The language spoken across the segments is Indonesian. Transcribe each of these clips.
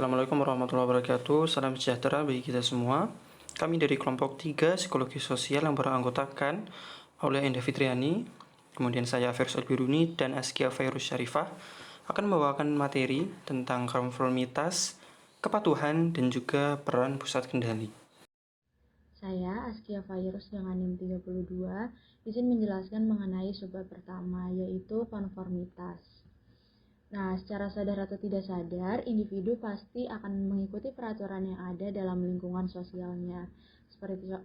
Assalamualaikum warahmatullahi wabarakatuh. Salam sejahtera bagi kita semua. Kami dari kelompok 3 Psikologi Sosial yang beranggotakan oleh Enda Fitriani, kemudian saya First Albiruni dan Askia Fairuz Syarifah akan membawakan materi tentang konformitas, kepatuhan, dan juga peran pusat kendali. Saya Askia Fairuz dengan NIM 32 izin menjelaskan mengenai subbab pertama, yaitu konformitas. Nah, secara sadar atau tidak sadar, individu pasti akan mengikuti peraturan yang ada dalam lingkungan sosialnya.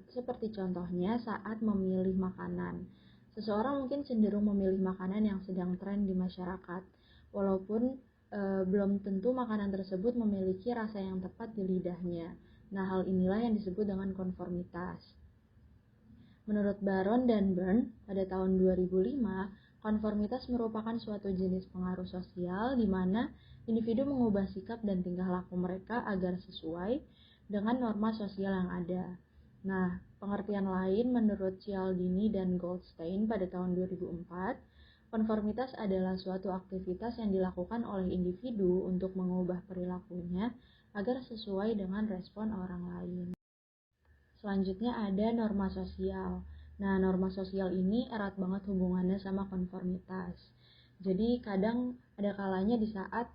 Seperti contohnya saat memilih makanan. Seseorang mungkin cenderung memilih makanan yang sedang tren di masyarakat, walaupun belum tentu makanan tersebut memiliki rasa yang tepat di lidahnya. Nah, hal inilah yang disebut dengan konformitas. Menurut Baron dan Byrne, pada tahun 2005, konformitas merupakan suatu jenis pengaruh sosial di mana individu mengubah sikap dan tingkah laku mereka agar sesuai dengan norma sosial yang ada. Nah, pengertian lain menurut Cialdini dan Goldstein pada tahun 2004, konformitas adalah suatu aktivitas yang dilakukan oleh individu untuk mengubah perilakunya agar sesuai dengan respon orang lain. Selanjutnya ada norma sosial. Nah, norma sosial ini erat banget hubungannya sama konformitas. Jadi kadang ada kalanya di saat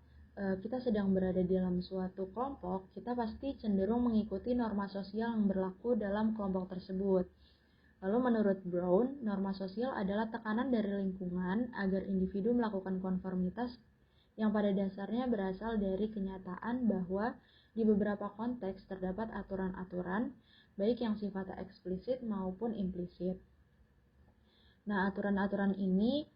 kita sedang berada di dalam suatu kelompok, kita pasti cenderung mengikuti norma sosial yang berlaku dalam kelompok tersebut. Lalu menurut Brown, norma sosial adalah tekanan dari lingkungan agar individu melakukan konformitas yang pada dasarnya berasal dari kenyataan bahwa di beberapa konteks terdapat aturan-aturan baik yang sifatnya eksplisit maupun implisit. Nah, aturan-aturan ini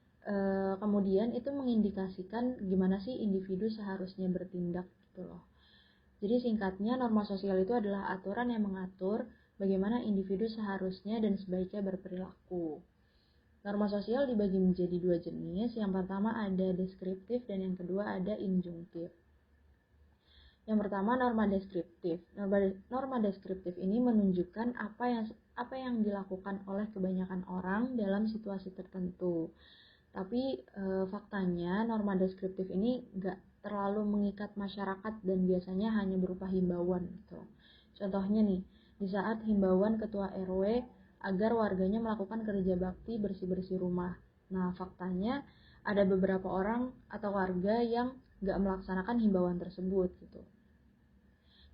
kemudian itu mengindikasikan gimana sih individu seharusnya bertindak gitu loh. Jadi singkatnya, norma sosial itu adalah aturan yang mengatur bagaimana individu seharusnya dan sebaiknya berperilaku. Norma sosial dibagi menjadi dua jenis. Yang pertama ada deskriptif dan yang kedua ada injungtif. Yang pertama norma deskriptif. Norma deskriptif ini menunjukkan apa yang dilakukan oleh kebanyakan orang dalam situasi tertentu. Tapi faktanya norma deskriptif ini nggak terlalu mengikat masyarakat dan biasanya hanya berupa himbauan gitu. Contohnya nih, di saat himbauan ketua RW agar warganya melakukan kerja bakti bersih-bersih rumah. Nah, faktanya ada beberapa orang atau warga yang nggak melaksanakan himbauan tersebut gitu.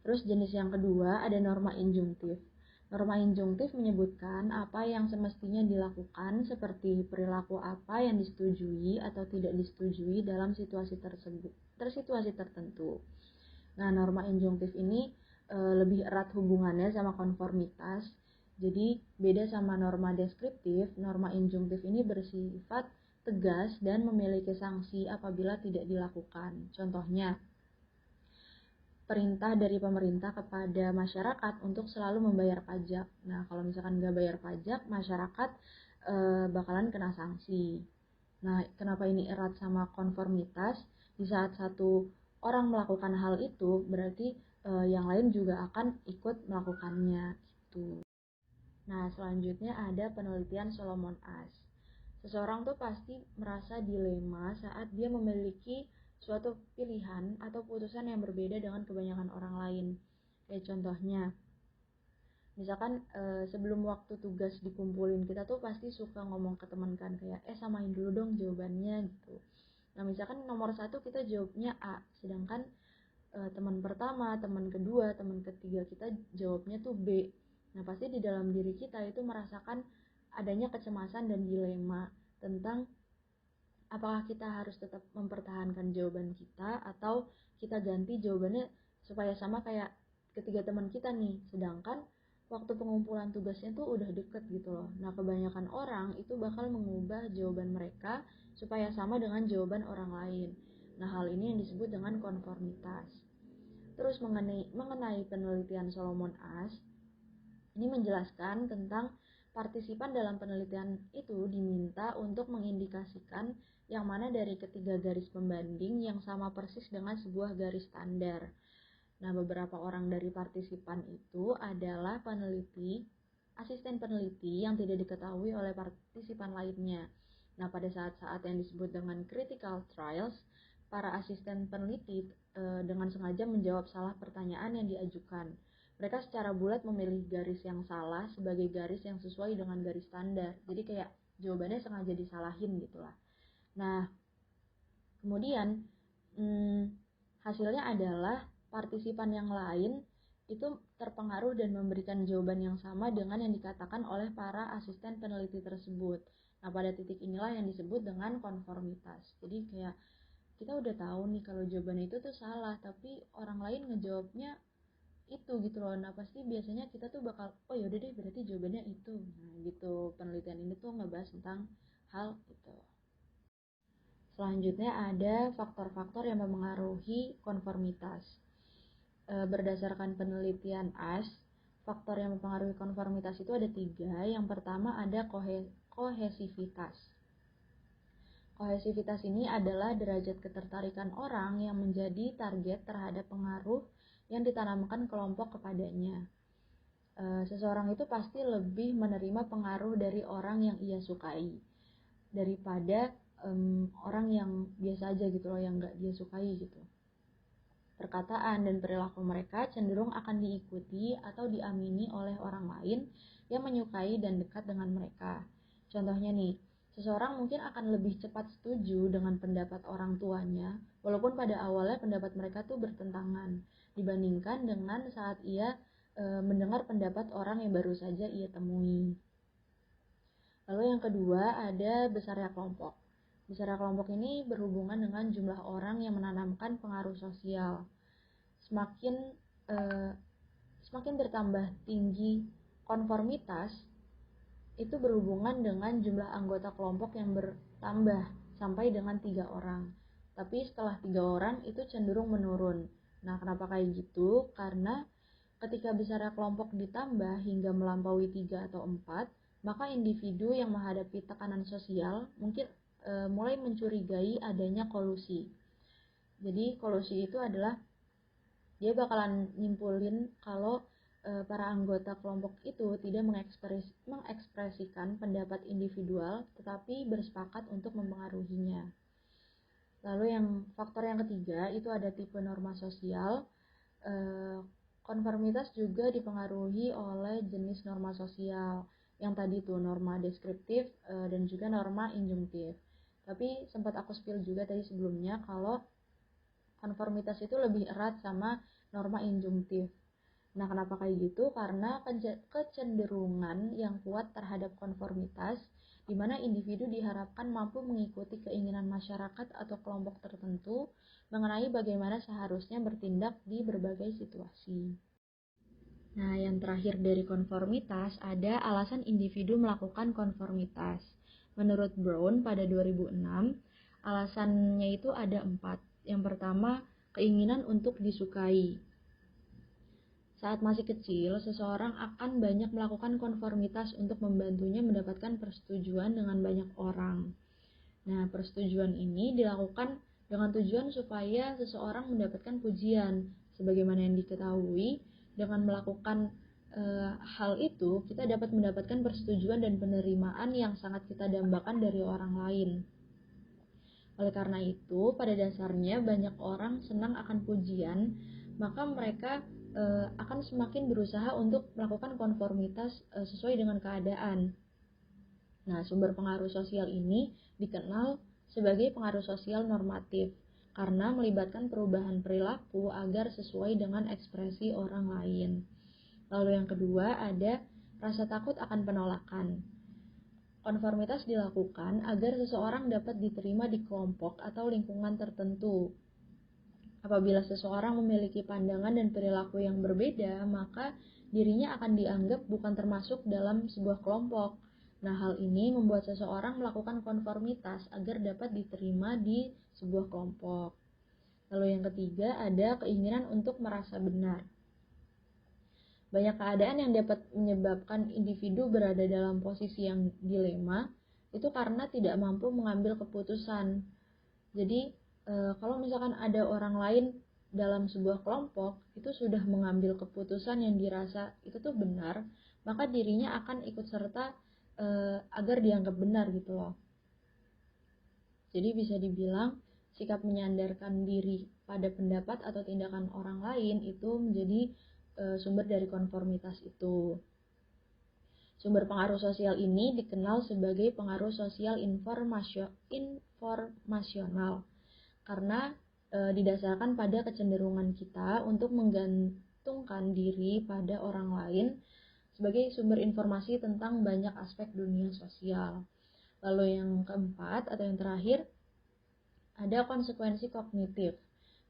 Terus jenis yang kedua ada norma injungtif. Norma injungtif menyebutkan apa yang semestinya dilakukan seperti perilaku apa yang disetujui atau tidak disetujui dalam situasi tertentu. Nah, norma injungtif ini lebih erat hubungannya sama konformitas. Jadi, beda sama norma deskriptif, norma injungtif ini bersifat tegas dan memiliki sanksi apabila tidak dilakukan. Contohnya, perintah dari pemerintah kepada masyarakat untuk selalu membayar pajak. Nah, kalau misalkan nggak bayar pajak, masyarakat bakalan kena sanksi. Nah, kenapa ini erat sama konformitas? Di saat satu orang melakukan hal itu, berarti yang lain juga akan ikut melakukannya. Gitu. Nah, selanjutnya ada penelitian Solomon Asch. Seseorang tuh pasti merasa dilema saat dia memiliki suatu pilihan atau putusan yang berbeda dengan kebanyakan orang lain. Kayak contohnya, misalkan sebelum waktu tugas dikumpulin, kita tuh pasti suka ngomong ke teman kan, kayak samain dulu dong jawabannya gitu. Nah, misalkan nomor 1 kita jawabnya A, sedangkan teman pertama, teman kedua, teman ketiga kita jawabnya tuh B. Nah, pasti di dalam diri kita itu merasakan adanya kecemasan dan dilema tentang apakah kita harus tetap mempertahankan jawaban kita atau kita ganti jawabannya supaya sama kayak ketiga teman kita nih. Sedangkan waktu pengumpulan tugasnya tuh udah deket gitu loh. Nah, kebanyakan orang itu bakal mengubah jawaban mereka supaya sama dengan jawaban orang lain. Nah, hal ini yang disebut dengan konformitas. Terus mengenai penelitian Solomon Asch, ini menjelaskan tentang partisipan dalam penelitian itu diminta untuk mengindikasikan yang mana dari ketiga garis pembanding yang sama persis dengan sebuah garis standar. Nah, beberapa orang dari partisipan itu adalah peneliti, asisten peneliti yang tidak diketahui oleh partisipan lainnya. Nah, pada saat-saat yang disebut dengan critical trials, para asisten peneliti dengan sengaja menjawab salah pertanyaan yang diajukan. Mereka secara bulat memilih garis yang salah sebagai garis yang sesuai dengan garis standar. Jadi kayak jawabannya sengaja disalahin gitulah. Nah, kemudian hasilnya adalah partisipan yang lain itu terpengaruh dan memberikan jawaban yang sama dengan yang dikatakan oleh para asisten peneliti tersebut. Nah, pada titik inilah yang disebut dengan konformitas. Jadi kayak kita udah tahu nih kalau jawabannya itu tuh salah, tapi orang lain ngejawabnya itu gitu loh. Nah, pasti biasanya kita tuh bakal, oh yaudah deh berarti jawabannya itu. Nah, gitu. Penelitian ini tuh ngebahas tentang hal itu. Selanjutnya ada faktor-faktor yang mempengaruhi konformitas. Berdasarkan penelitian AS, faktor yang mempengaruhi konformitas itu ada 3. Yang pertama ada kohesivitas. Kohesivitas ini adalah derajat ketertarikan orang yang menjadi target terhadap pengaruh yang ditanamkan kelompok kepadanya. Seseorang itu pasti lebih menerima pengaruh dari orang yang ia sukai daripada orang yang biasa aja gitu loh, yang gak dia sukai gitu. Perkataan dan perilaku mereka cenderung akan diikuti atau diamini oleh orang lain yang menyukai dan dekat dengan mereka. Contohnya nih, seseorang mungkin akan lebih cepat setuju dengan pendapat orang tuanya, walaupun pada awalnya pendapat mereka tuh bertentangan, dibandingkan dengan saat ia mendengar pendapat orang yang baru saja ia temui. Lalu yang kedua ada besarnya kelompok. Besarnya kelompok ini berhubungan dengan jumlah orang yang menanamkan pengaruh sosial. Semakin bertambah tinggi konformitas, itu berhubungan dengan jumlah anggota kelompok yang bertambah sampai dengan 3 orang. Tapi setelah 3 orang itu cenderung menurun. Nah, kenapa kayak gitu? Karena ketika besarnya kelompok ditambah hingga melampaui 3 atau 4, maka individu yang menghadapi tekanan sosial mungkin mulai mencurigai adanya kolusi. Jadi kolusi itu adalah dia bakalan nyimpulin kalau para anggota kelompok itu tidak mengekspresikan pendapat individual tetapi bersepakat untuk mempengaruhinya. Lalu faktor yang ketiga itu ada tipe norma sosial. Konformitas juga dipengaruhi oleh jenis norma sosial yang tadi tuh norma deskriptif dan juga norma injunktif. Tapi sempat aku spill juga tadi sebelumnya kalau konformitas itu lebih erat sama norma injunktif. Nah, kenapa kayak gitu? Karena kecenderungan yang kuat terhadap konformitas, di mana individu diharapkan mampu mengikuti keinginan masyarakat atau kelompok tertentu mengenai bagaimana seharusnya bertindak di berbagai situasi. Nah, yang terakhir dari konformitas ada alasan individu melakukan konformitas. Menurut Brown pada 2006, alasannya itu ada 4. Yang pertama, keinginan untuk disukai. Saat masih kecil, seseorang akan banyak melakukan konformitas untuk membantunya mendapatkan persetujuan dengan banyak orang. Nah, persetujuan ini dilakukan dengan tujuan supaya seseorang mendapatkan pujian. Sebagaimana yang diketahui, dengan melakukan hal itu, kita dapat mendapatkan persetujuan dan penerimaan yang sangat kita dambakan dari orang lain. Oleh karena itu, pada dasarnya banyak orang senang akan pujian, maka mereka akan semakin berusaha untuk melakukan konformitas sesuai dengan keadaan. Nah, sumber pengaruh sosial ini dikenal sebagai pengaruh sosial normatif karena melibatkan perubahan perilaku agar sesuai dengan ekspresi orang lain. Lalu yang kedua ada rasa takut akan penolakan. Konformitas dilakukan agar seseorang dapat diterima di kelompok atau lingkungan tertentu. Apabila seseorang memiliki pandangan dan perilaku yang berbeda, maka dirinya akan dianggap bukan termasuk dalam sebuah kelompok. Nah, hal ini membuat seseorang melakukan konformitas agar dapat diterima di sebuah kelompok. Lalu yang ketiga ada keinginan untuk merasa benar. Banyak keadaan yang dapat menyebabkan individu berada dalam posisi yang dilema itu karena tidak mampu mengambil keputusan. Jadi kalau misalkan ada orang lain dalam sebuah kelompok itu sudah mengambil keputusan yang dirasa itu tuh benar, maka dirinya akan ikut serta agar dianggap benar gitu loh. Jadi bisa dibilang sikap menyandarkan diri pada pendapat atau tindakan orang lain itu menjadi sumber dari konformitas itu. Sumber pengaruh sosial ini dikenal sebagai pengaruh sosial informasional karena didasarkan pada kecenderungan kita untuk menggantungkan diri pada orang lain sebagai sumber informasi tentang banyak aspek dunia sosial. Lalu yang keempat atau yang terakhir, ada konsekuensi kognitif.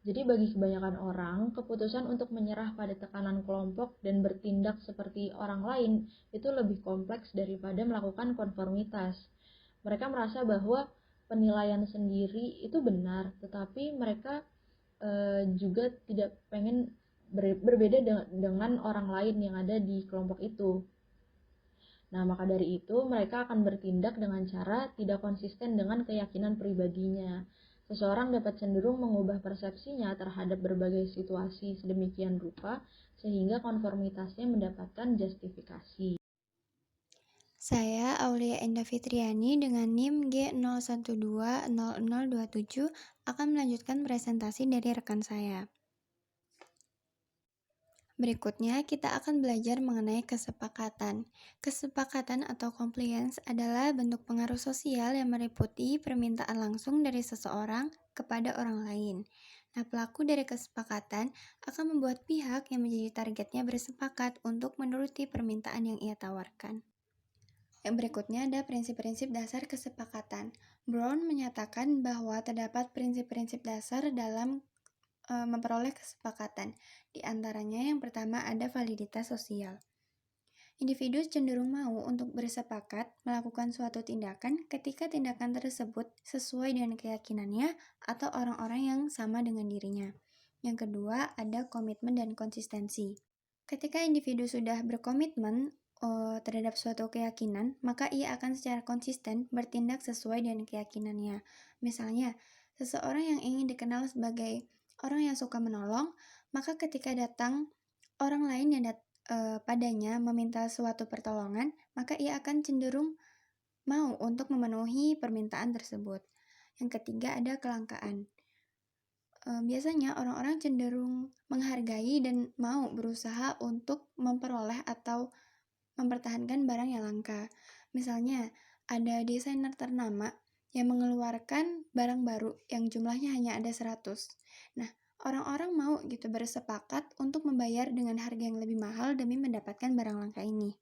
Jadi bagi kebanyakan orang, keputusan untuk menyerah pada tekanan kelompok dan bertindak seperti orang lain itu lebih kompleks daripada melakukan konformitas. Mereka merasa bahwa penilaian sendiri itu benar, tetapi mereka juga tidak pengen berbeda dengan orang lain yang ada di kelompok itu. Nah, maka dari itu mereka akan bertindak dengan cara tidak konsisten dengan keyakinan pribadinya. Seseorang dapat cenderung mengubah persepsinya terhadap berbagai situasi sedemikian rupa sehingga konformitasnya mendapatkan justifikasi. Saya Aulia Endah Fitriani dengan NIM G01200027 akan melanjutkan presentasi dari rekan saya. Berikutnya, kita akan belajar mengenai kesepakatan. Kesepakatan atau compliance adalah bentuk pengaruh sosial yang meliputi permintaan langsung dari seseorang kepada orang lain. Nah, pelaku dari kesepakatan akan membuat pihak yang menjadi targetnya bersepakat untuk menuruti permintaan yang ia tawarkan. Yang berikutnya ada prinsip-prinsip dasar kesepakatan. Brown menyatakan bahwa terdapat prinsip-prinsip dasar dalam memperoleh kesepakatan. Di antaranya yang pertama ada validitas sosial. Individu cenderung mau untuk bersepakat melakukan suatu tindakan ketika tindakan tersebut sesuai dengan keyakinannya atau orang-orang yang sama dengan dirinya. Yang kedua ada komitmen dan konsistensi. Ketika individu sudah berkomitmen terhadap suatu keyakinan, maka ia akan secara konsisten bertindak sesuai dengan keyakinannya. Misalnya, seseorang yang ingin dikenal sebagai orang yang suka menolong, maka ketika datang orang lain yang padanya meminta suatu pertolongan, maka ia akan cenderung mau untuk memenuhi permintaan tersebut. Yang ketiga ada kelangkaan. Biasanya orang-orang cenderung menghargai dan mau berusaha untuk memperoleh atau mempertahankan barang yang langka. Misalnya, ada desainer ternama yang mengeluarkan barang baru yang jumlahnya hanya ada 100. Nah, orang-orang mau gitu bersepakat untuk membayar dengan harga yang lebih mahal demi mendapatkan barang langka ini.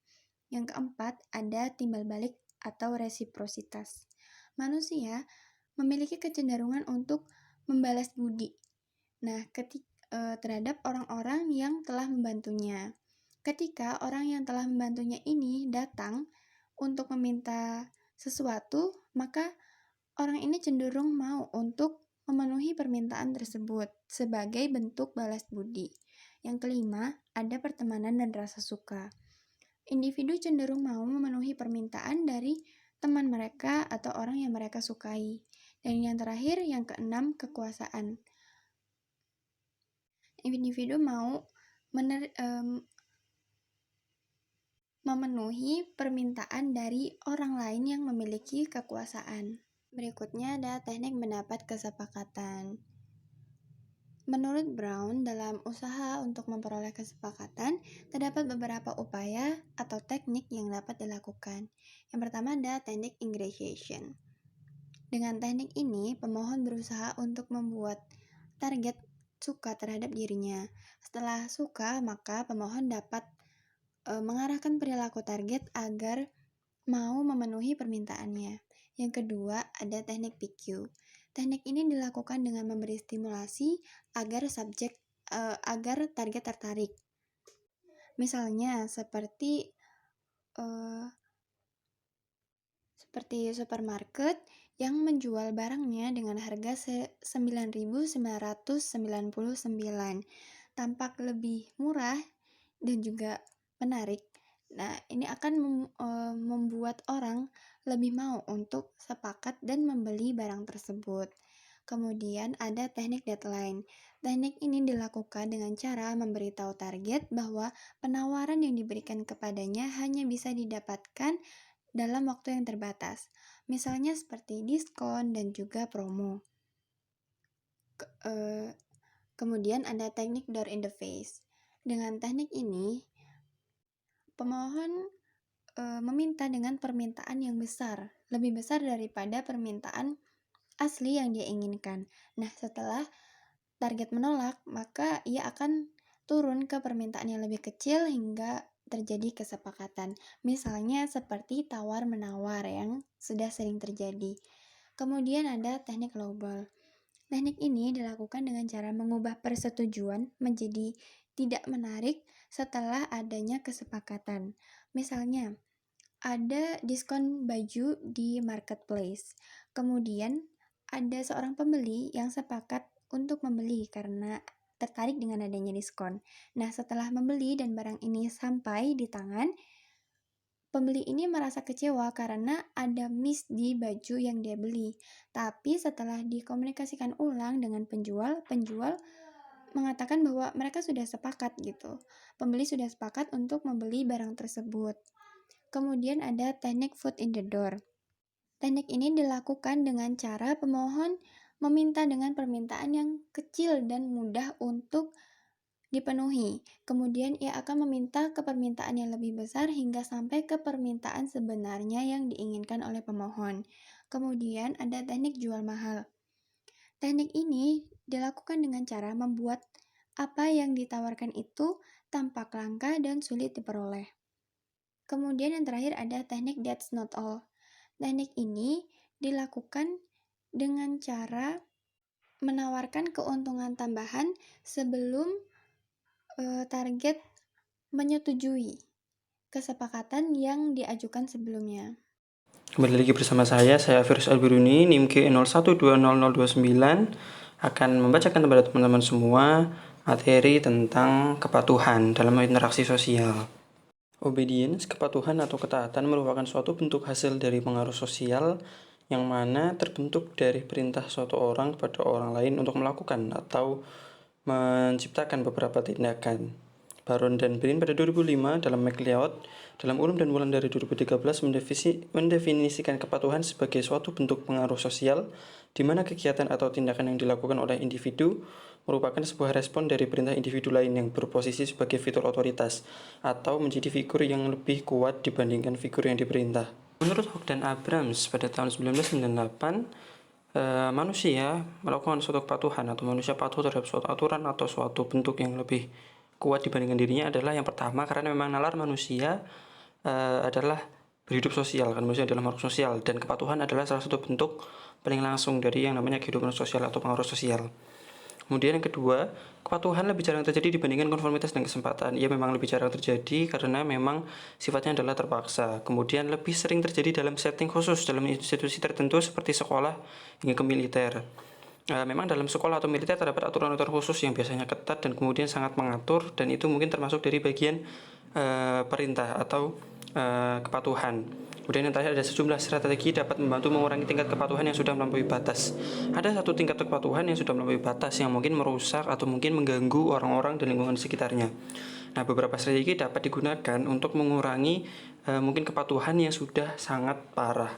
Yang keempat, ada timbal balik atau resiprositas. Manusia memiliki kecenderungan untuk membalas budi. Nah, terhadap orang-orang yang telah membantunya. Ketika orang yang telah membantunya ini datang untuk meminta sesuatu, maka orang ini cenderung mau untuk memenuhi permintaan tersebut sebagai bentuk balas budi. Yang kelima, ada pertemanan dan rasa suka. Individu cenderung mau memenuhi permintaan dari teman mereka atau orang yang mereka sukai. Dan yang terakhir, yang keenam, kekuasaan. Individu mau memenuhi permintaan dari orang lain yang memiliki kekuasaan. Berikutnya ada teknik mendapat kesepakatan. Menurut Brown, dalam usaha untuk memperoleh kesepakatan, terdapat beberapa upaya atau teknik yang dapat dilakukan. Yang pertama ada teknik ingratiation. Dengan teknik ini, pemohon berusaha untuk membuat target suka terhadap dirinya. Setelah suka, maka pemohon dapat mengarahkan perilaku target agar mau memenuhi permintaannya. Yang kedua, ada teknik PQ. Teknik ini dilakukan dengan memberi stimulasi agar target tertarik. Misalnya seperti supermarket yang menjual barangnya dengan harga 9.999, tampak lebih murah dan juga menarik. Nah, ini akan membuat orang lebih mau untuk sepakat dan membeli barang tersebut. Kemudian ada teknik deadline. Teknik ini dilakukan dengan cara memberitahu target bahwa penawaran yang diberikan kepadanya hanya bisa didapatkan dalam waktu yang terbatas. Misalnya seperti diskon dan juga promo. Kemudian ada teknik door in the face. Dengan teknik ini, pemohon meminta dengan permintaan yang besar, lebih besar daripada permintaan asli yang dia inginkan. Nah, setelah target menolak, maka ia akan turun ke permintaan yang lebih kecil hingga terjadi kesepakatan. Misalnya seperti tawar-menawar yang sudah sering terjadi. Kemudian ada teknik lowball. Teknik ini dilakukan dengan cara mengubah persetujuan menjadi tidak menarik setelah adanya kesepakatan. Misalnya, ada diskon baju di marketplace. Kemudian, ada seorang pembeli yang sepakat untuk membeli karena tertarik dengan adanya diskon. Nah, setelah membeli dan barang ini sampai di tangan, pembeli ini merasa kecewa karena ada miss di baju yang dia beli. Tapi setelah dikomunikasikan ulang dengan penjual mengatakan bahwa mereka sudah sepakat gitu. Pembeli sudah sepakat untuk membeli barang tersebut. Kemudian ada teknik foot in the door. Teknik ini dilakukan dengan cara pemohon meminta dengan permintaan yang kecil dan mudah untuk dipenuhi. Kemudian ia akan meminta ke permintaan yang lebih besar hingga sampai ke permintaan sebenarnya yang diinginkan oleh pemohon. Kemudian ada teknik jual mahal. Teknik ini dilakukan dengan cara membuat apa yang ditawarkan itu tampak langka dan sulit diperoleh. Kemudian yang terakhir ada teknik that's not all. Teknik ini dilakukan dengan cara menawarkan keuntungan tambahan sebelum target menyetujui kesepakatan yang diajukan sebelumnya. Kembali lagi bersama saya Firus Albiruni, NIM K01200029, akan membacakan kepada teman-teman semua materi tentang kepatuhan dalam interaksi sosial. Obedience, kepatuhan atau ketaatan merupakan suatu bentuk hasil dari pengaruh sosial yang mana terbentuk dari perintah suatu orang kepada orang lain untuk melakukan atau menciptakan beberapa tindakan. Baron dan Brin pada 2005 dalam MacLeod dalam Ulum dan Wulan dari 2013 mendefinisikan kepatuhan sebagai suatu bentuk pengaruh sosial di mana kegiatan atau tindakan yang dilakukan oleh individu merupakan sebuah respon dari perintah individu lain yang berposisi sebagai fitur otoritas atau menjadi figur yang lebih kuat dibandingkan figur yang diperintah. Menurut Hawke dan Abrams pada tahun 1998, manusia melakukan suatu kepatuhan atau manusia patuh terhadap suatu aturan atau suatu bentuk yang lebih kuat dibandingkan dirinya adalah yang pertama karena memang nalar manusia adalah berhidup sosial, kan manusia adalah makhluk sosial dan kepatuhan adalah salah satu bentuk paling langsung dari yang namanya kehidupan sosial atau pengaruh sosial. Kemudian yang kedua, kepatuhan lebih jarang terjadi dibandingkan konformitas dan kesempatan. Ia memang lebih jarang terjadi karena memang sifatnya adalah terpaksa. Kemudian lebih sering terjadi dalam setting khusus, dalam institusi tertentu seperti sekolah hingga ke militer. Memang dalam sekolah atau militer terdapat aturan-aturan khusus yang biasanya ketat dan kemudian sangat mengatur, dan itu mungkin termasuk dari bagian perintah atau kepatuhan. Kemudian yang terakhir ada sejumlah strategi dapat membantu mengurangi tingkat kepatuhan yang sudah melampaui batas. Ada satu tingkat kepatuhan yang sudah melampaui batas yang mungkin merusak atau mungkin mengganggu orang-orang dan lingkungan sekitarnya. Nah, beberapa strategi dapat digunakan untuk mengurangi mungkin kepatuhan yang sudah sangat parah.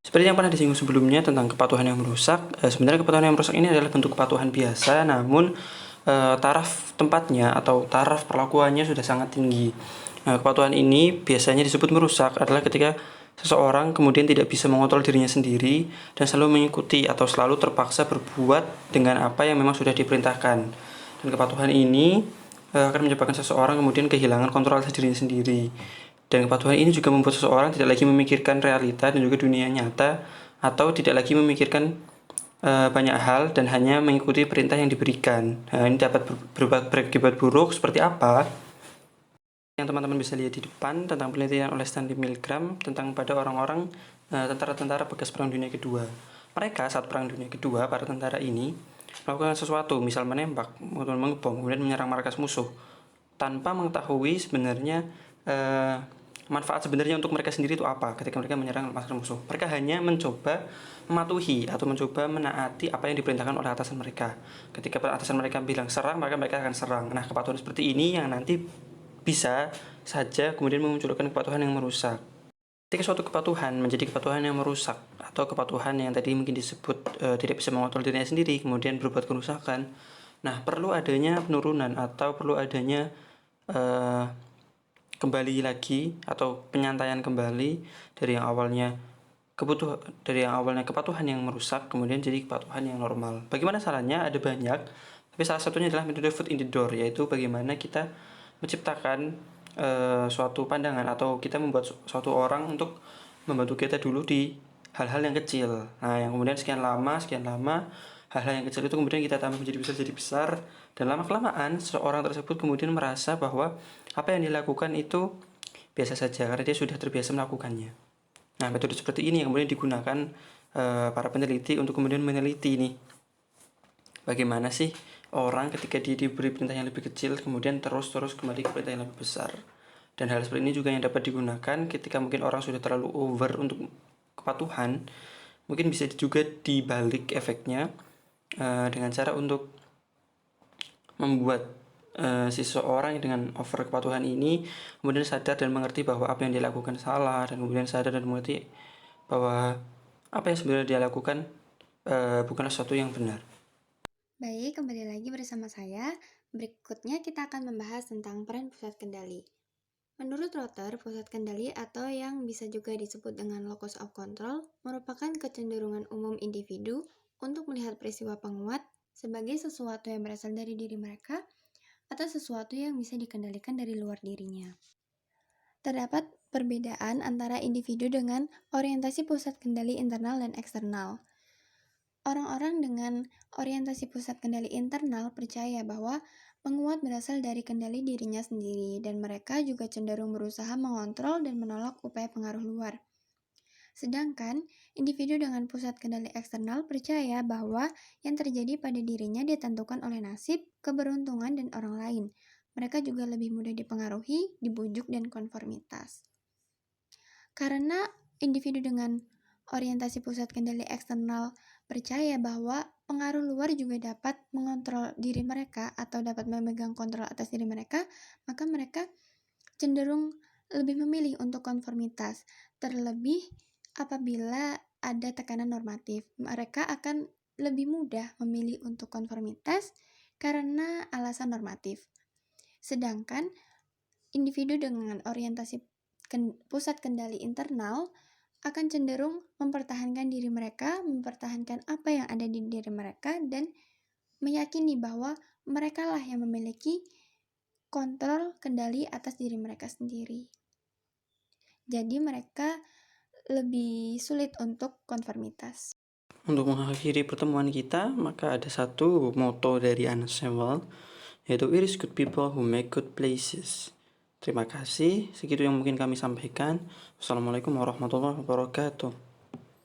Seperti yang pernah disinggung sebelumnya tentang kepatuhan yang merusak, sebenarnya kepatuhan yang merusak ini adalah bentuk kepatuhan biasa, namun taraf tempatnya atau taraf perlakuannya sudah sangat tinggi. Kepatuhan ini biasanya disebut merusak adalah ketika seseorang kemudian tidak bisa mengontrol dirinya sendiri dan selalu mengikuti atau selalu terpaksa berbuat dengan apa yang memang sudah diperintahkan. Dan kepatuhan ini akan menyebabkan seseorang kemudian kehilangan kontrol atas dirinya sendiri. Dan kepatuhan ini juga membuat seseorang tidak lagi memikirkan realita dan juga dunia nyata, atau tidak lagi memikirkan banyak hal dan hanya mengikuti perintah yang diberikan. Nah, ini dapat berakibat buruk seperti apa? Yang teman-teman bisa lihat di depan tentang penelitian oleh Stanley Milgram tentang pada orang-orang tentara-tentara bekas Perang Dunia Kedua. Mereka saat Perang Dunia Kedua, para tentara ini melakukan sesuatu, misal menembak, mengebom, kemudian menyerang markas musuh, tanpa mengetahui sebenarnya manfaat sebenarnya untuk mereka sendiri itu apa ketika mereka menyerang markas musuh. Mereka hanya mencoba mematuhi atau mencoba menaati apa yang diperintahkan oleh atasan mereka. Ketika atasan mereka bilang serang, maka mereka akan serang. Nah, kepatuhan seperti ini yang nanti bisa saja kemudian memunculkan kepatuhan yang merusak. Ketika suatu kepatuhan menjadi kepatuhan yang merusak atau kepatuhan yang tadi mungkin disebut tidak bisa mengontrol dirinya sendiri, kemudian berbuat kerusakan. Nah, perlu adanya penurunan atau perlu adanya eh, kembali lagi atau penyantaian kembali dari yang awalnya kepatuhan yang merusak kemudian jadi kepatuhan yang normal. Bagaimana caranya? Ada banyak, tapi salah satunya adalah metode foot in the door, yaitu bagaimana kita menciptakan suatu pandangan atau kita membuat suatu orang untuk membantu kita dulu di hal-hal yang kecil. Nah, yang kemudian sekian lama hal-hal yang kecil itu kemudian kita tambah menjadi besar, dan lama-kelamaan seorang tersebut kemudian merasa bahwa apa yang dilakukan itu biasa saja karena dia sudah terbiasa melakukannya. Nah, metode seperti ini yang kemudian digunakan para peneliti untuk kemudian meneliti nih, bagaimana sih orang ketika dia diberi perintah yang lebih kecil kemudian terus kembali ke perintah yang lebih besar. Dan hal seperti ini juga yang dapat digunakan ketika mungkin orang sudah terlalu over untuk kepatuhan. Mungkin bisa juga dibalik efeknya dengan cara untuk membuat seseorang dengan over kepatuhan ini kemudian sadar dan mengerti bahwa apa yang dia lakukan salah, dan kemudian sadar dan mengerti bahwa apa yang sebenarnya dia lakukan bukanlah sesuatu yang benar. Baik, kembali lagi bersama saya. Berikutnya kita akan membahas tentang peran pusat kendali. Menurut Rotter, pusat kendali atau yang bisa juga disebut dengan locus of control merupakan kecenderungan umum individu untuk melihat peristiwa penguat sebagai sesuatu yang berasal dari diri mereka atau sesuatu yang bisa dikendalikan dari luar dirinya. Terdapat perbedaan antara individu dengan orientasi pusat kendali internal dan eksternal. Orang-orang dengan orientasi pusat kendali internal percaya bahwa penguat berasal dari kendali dirinya sendiri, dan mereka juga cenderung berusaha mengontrol dan menolak upaya pengaruh luar. Sedangkan individu dengan pusat kendali eksternal percaya bahwa yang terjadi pada dirinya ditentukan oleh nasib, keberuntungan, dan orang lain. Mereka juga lebih mudah dipengaruhi, dibujuk, dan konformitas. Karena individu dengan orientasi pusat kendali eksternal percaya bahwa pengaruh luar juga dapat mengontrol diri mereka atau dapat memegang kontrol atas diri mereka, maka mereka cenderung lebih memilih untuk konformitas. Terlebih apabila ada tekanan normatif, mereka akan lebih mudah memilih untuk konformitas karena alasan normatif. Sedangkan individu dengan orientasi pusat kendali internal akan cenderung mempertahankan diri mereka, mempertahankan apa yang ada di diri mereka, dan meyakini bahwa mereka lah yang memiliki kontrol kendali atas diri mereka sendiri. Jadi mereka lebih sulit untuk konformitas. Untuk mengakhiri pertemuan kita, maka ada satu moto dari Anna Sewell, yaitu "It is good people who make good places". Terima kasih, segitu yang mungkin kami sampaikan. Wassalamualaikum warahmatullahi wabarakatuh.